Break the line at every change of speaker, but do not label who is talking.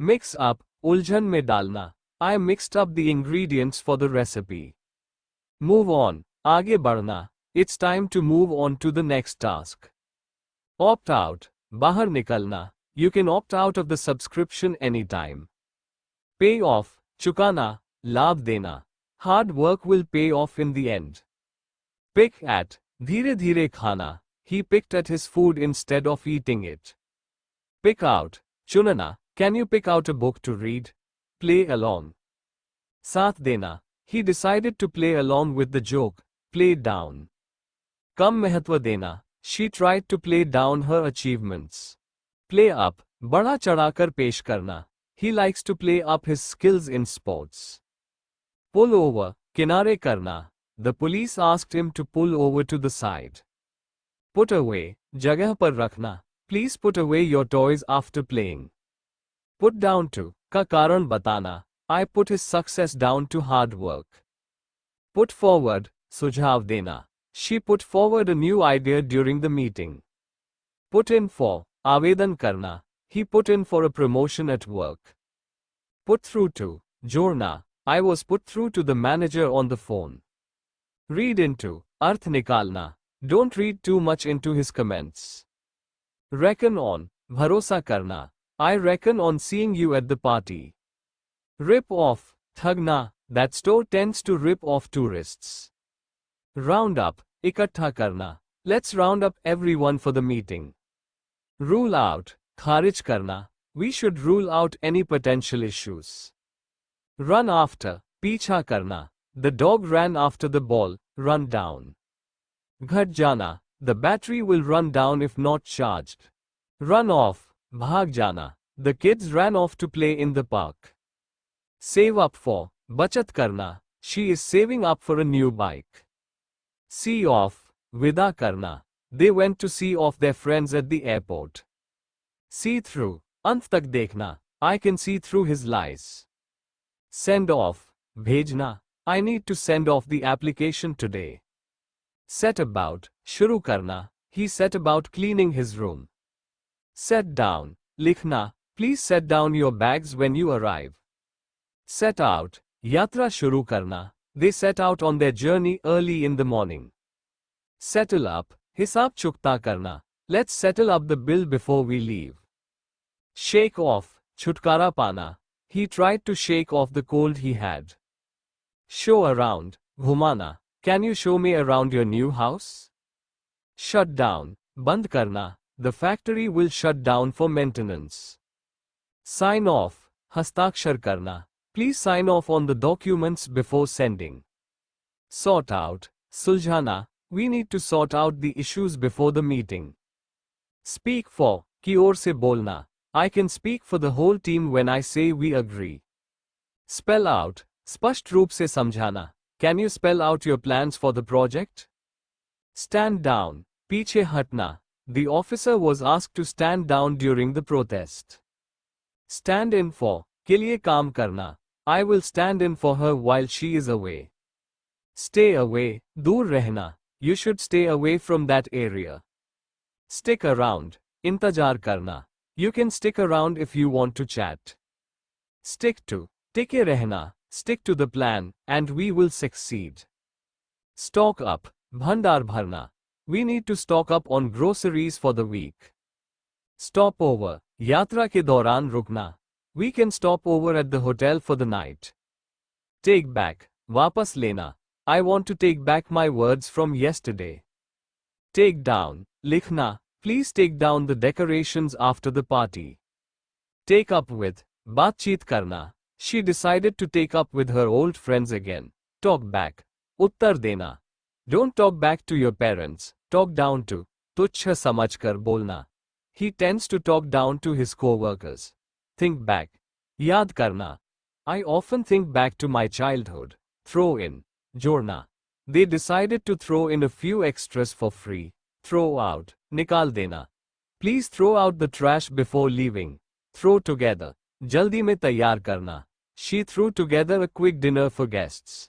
Mix up, उलझन में डालना. I mixed up the ingredients for the recipe. Move on, आगे बढ़ना. It's time to move on to the next task. Opt out, बाहर निकलना. You can opt out of the subscription anytime. Pay off, चुकाना, लाभ देना. Hard work will pay off in the end. Pick at, धीरे धीरे खाना. He picked at his food instead of eating it. Pick out, चुनना. Can you pick out a book to read? Play along. साथ देना. He decided to play along with the joke. Play down. कम महत्व देना. She tried to play down her achievements. Play up, बढ़ा चढ़ाकर पेश करना. He likes to play up his skills in sports. Pull over, किनारे करना. The police asked him to pull over to the side. Put away, जगह पर रखना. Please put away your toys after playing. Put down to, का कारण बताना. I put his success down to hard work. Put forward, सुझाव देना. She put forward a new idea during the meeting. Put in for, आवेदन करना. He put in for a promotion at work. Put through to, जोड़ना. I was put through to the manager on the phone. Read into, अर्थ निकालना. Don't read too much into his comments. Reckon on, भरोसा करना. I reckon on seeing you at the party. Rip off, ठगना. That store tends to rip off tourists. Round up, इकट्ठा करना. Let's round up everyone for the meeting. Rule out, खारिज करना. We should rule out any potential issues. Run after, पीछा करना. The dog ran after the ball. Run down. घट जाना. The battery will run down if not charged. Run off, भाग जाना. The kids ran off to play in the park. Save up for, बचत करना. She is saving up for a new bike. See off, विदा करना. They went to see off their friends at the airport. See through, अंत तक देखना. I can see through his lies. Send off, भेजना. I need to send off the application today. Set about, शुरू करना. He set about cleaning his room. Set down, लिखना. Please set down your bags when you arrive. Set out, यात्रा शुरू करना. They set out on their journey early in the morning. Settle up, हिसाब चुकता करना. Let's settle up the bill before we leave. Shake off, छुटकारा पाना. He tried to shake off the cold he had. Show around, घुमाना. Can you show me around your new house? Shut down, बंद करना. The factory will shut down for maintenance. Sign off, हस्ताक्षर करना. Please sign off on the documents before sending. Sort out, सुलझाना. We need to sort out the issues before the meeting. Speak for, की ओर से बोलना. I can speak for the whole team when I say we agree. Spell out, स्पष्ट रूप से समझाना. Can you spell out your plans for the project? Stand down, पीछे हटना. The officer was asked to stand down during the protest. Stand in for, के लिए काम करना. I will stand in for her while she is away. Stay away, दूर रहना. You should stay away from that area. Stick around, इंतजार करना. You can stick around if you want to chat. Stick to, टिके रहना. Stick to the plan, and we will succeed. Stock up, भंडार भरना. We need to stock up on groceries for the week. Stop over, यात्रा के दौरान रुकना. We can stop over at the hotel for the night. Take back, वापस लेना. I want to take back my words from yesterday. Take down, लिखना. Please take down the decorations after the party. Take up with, बातचीत करना. She decided to take up with her old friends again. Talk back, उत्तर देना. Don't talk back to your parents. Talk down to, तुच्छ समझकर बोलना. He tends to talk down to his co-workers. Think back, याद करना. I often think back to my childhood. Throw in, जोड़ना. They decided to throw in a few extras for free. Throw out, निकाल देना. Please throw out the trash before leaving. Throw together, जल्दी में तैयार करना. She threw together a quick dinner for guests.